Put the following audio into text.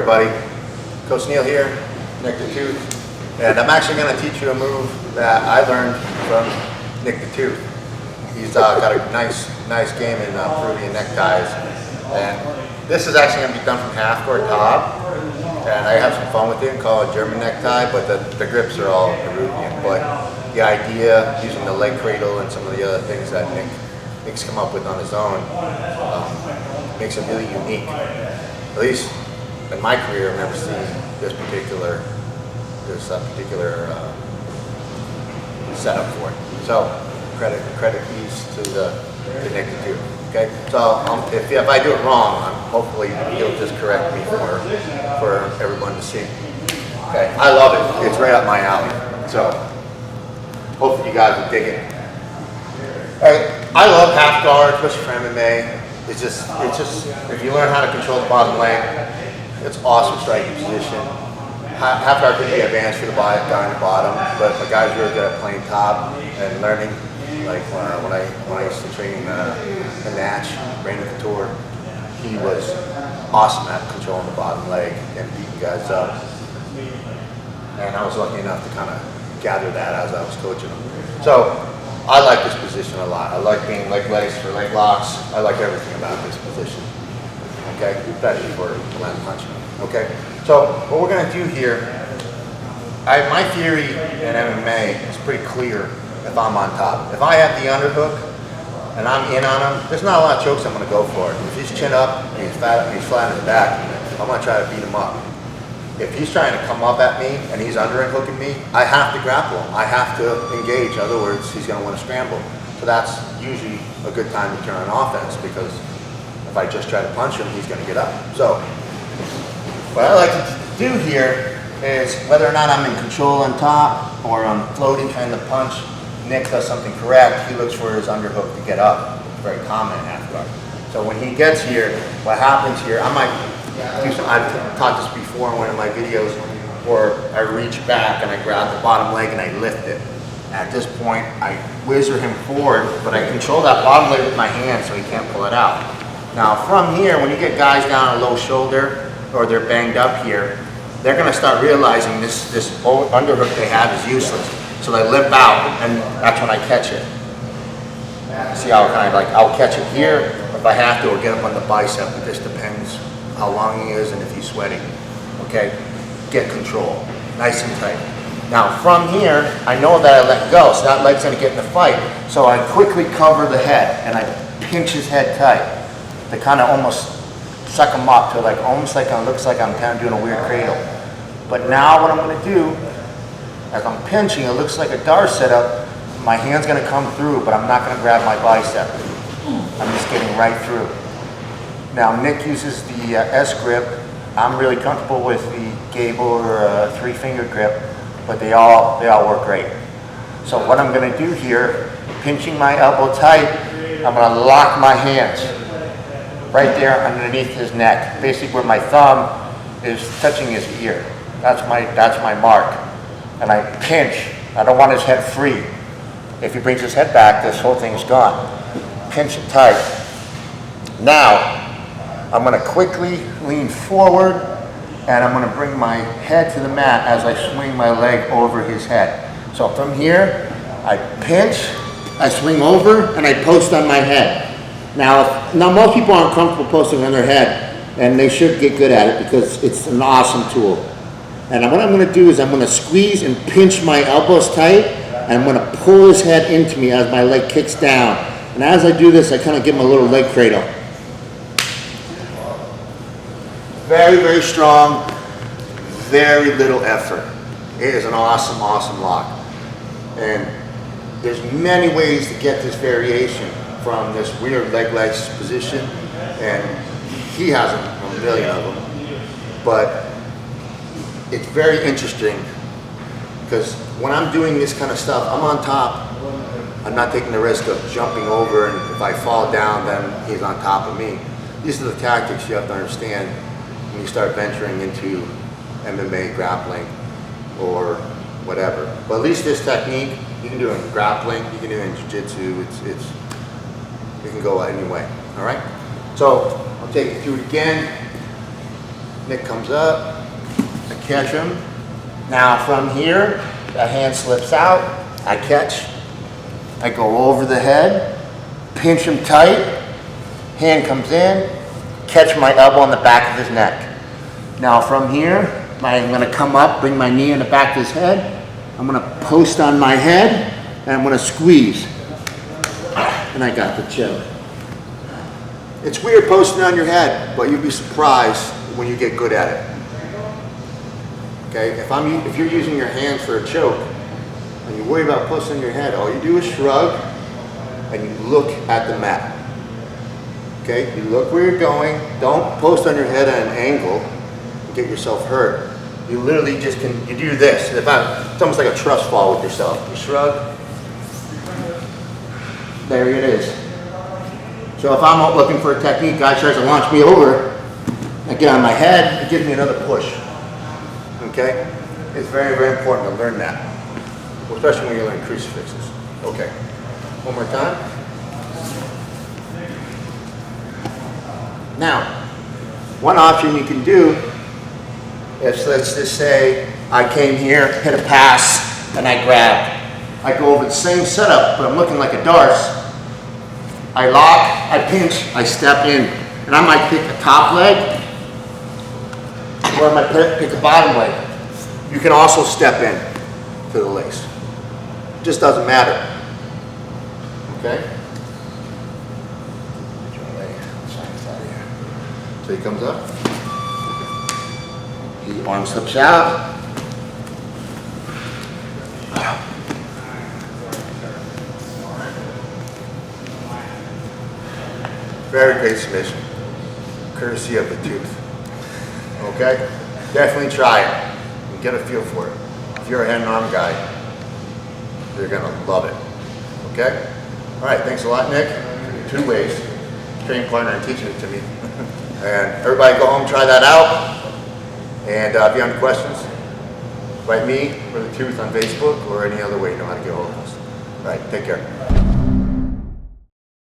everybody. Coach Neil here, Nick the Tooth, and I'm actually going to teach you a move that I learned from Nick the Tooth. He's got a nice game in Peruvian neckties, and this is actually going to be done from half guard top, and I have some fun with it and call it German necktie, but the grips are all Peruvian. But the idea, using the leg cradle and some of the other things that Nick's come up with on his own, makes it really unique. At least in my career, I've never seen this particular setup for it. So credit piece to Nick the Tooth. Okay, so if I do it wrong, hopefully he'll just correct me for everyone to see. Okay, I love it. It's right up my alley. So hopefully you guys will dig it. I love half guard, especially for MMA. It's just if you learn how to control the bottom leg, it's awesome striking position. Half guard can be advanced for the guy on the bottom, but the guy's really good at playing top and learning. Like when I used to train the Natch, Brandon Couture, he was awesome at controlling the bottom leg and beating guys up. And I was lucky enough to kind of gather that as I was coaching them. So I like this position a lot. I like being leg lace for leg locks. I like everything about this position. Okay, especially for land punching. Okay, so what we're going to do here, my theory in MMA is pretty clear. If I'm on top, if I have the underhook and I'm in on him, there's not a lot of chokes I'm going to go for. If he's chin up and he's flat on his back, I'm going to try to beat him up. If he's trying to come up at me and he's under and hooking me, I have to grapple him. I have to engage. In other words, he's going to want to scramble. So that's usually a good time to turn on offense, because if I just try to punch him, he's going to get up. So what I like to do here is, whether or not I'm in control on top or I'm floating trying to punch, Nick does something correct. He looks for his underhook to get up. It's very common in half guard. So when he gets here, what happens here, I might do some, I've taught this before in one of my videos, where I reach back and I grab the bottom leg and I lift it. At this point, I whizzer him forward, but I control that bottom leg with my hand so he can't pull it out. Now from here, when you get guys down a low shoulder or they're banged up here, they're going to start realizing this underhook they have is useless. So they limp out, and that's when I catch it. See how I'll catch it here, if I have to, or get him on the bicep. It just depends how long he is and if he's sweating. Okay, get control, nice and tight. Now from here, I know that I let go, so that leg's gonna get in the fight. So I quickly cover the head and I pinch his head tight to kind of almost suck him up to almost like it looks like I'm kind of doing a weird cradle. But now what I'm gonna do, as I'm pinching, it looks like a Dar setup. My hand's gonna come through, but I'm not gonna grab my bicep. I'm just getting right through. Now Nick uses the S grip. I'm really comfortable with the Gable or 3-finger grip, but they all work great. So what I'm gonna do here, pinching my elbow tight, I'm gonna lock my hands right there underneath his neck, basically where my thumb is touching his ear. That's my mark. And I pinch. I don't want his head free. If he brings his head back, this whole thing's gone. Pinch it tight. Now, I'm going to quickly lean forward, and I'm going to bring my head to the mat as I swing my leg over his head. So from here, I pinch, I swing over, and I post on my head. Now most people aren't comfortable posting on their head, and they should get good at it because it's an awesome tool. And what I'm going to do is I'm going to squeeze and pinch my elbows tight, and I'm going to pull his head into me as my leg kicks down. And as I do this, I kind of give him a little leg cradle. Very, very strong, very little effort. It is an awesome, awesome lock. And there's many ways to get this variation from this weird leg lace position, and he has a million of them. But it's very interesting, because when I'm doing this kind of stuff, I'm on top. I'm not taking the risk of jumping over, and if I fall down, then he's on top of me. These are the tactics you have to understand when you start venturing into MMA grappling or whatever. But at least this technique, you can do it in grappling, you can do it in jiu-jitsu, you can go any way, all right? So I'll take you through it again. Nick comes up, I catch him. Now from here, that hand slips out, I catch, I go over the head, pinch him tight, hand comes in, catch my elbow on the back of his neck. Now from here, I'm gonna come up, bring my knee in the back of his head, I'm gonna post on my head, and I'm gonna squeeze. And I got the choke. It's weird posting on your head, but you'll be surprised when you get good at it. Okay, if you're using your hands for a choke, and you worry about posting on your head, all you do is shrug, and you look at the mat. Okay, you look where you're going, don't post on your head at an angle and get yourself hurt. You literally you do this. It's almost like a trust fall with yourself. You shrug, there it is. So if I'm looking for a technique, guy tries to launch me over, I get on my head, it gives me another push. Okay? It's very, very important to learn that, especially when you learn crucifixes. Okay. One more time. Now, one option you can do is, let's just say I came here, hit a pass, and I grabbed. I go over the same setup, but I'm looking like a Darce. I lock, I pinch, I step in, and I might pick a top leg, or I might pick a bottom leg. You can also step in to the lace. It just doesn't matter. Okay? So he comes up, his arm slips out. Very great submission, courtesy of the tooth. Okay? Definitely try it and get a feel for it. If you're a hand and arm guy, you're gonna love it. Okay? All right, thanks a lot, Nick. 2 ways, training partner and teaching it to me. And everybody go home, try that out. And if you have any questions, write me or the tooth on Facebook or any other way you know how to get hold of us. All right, take care.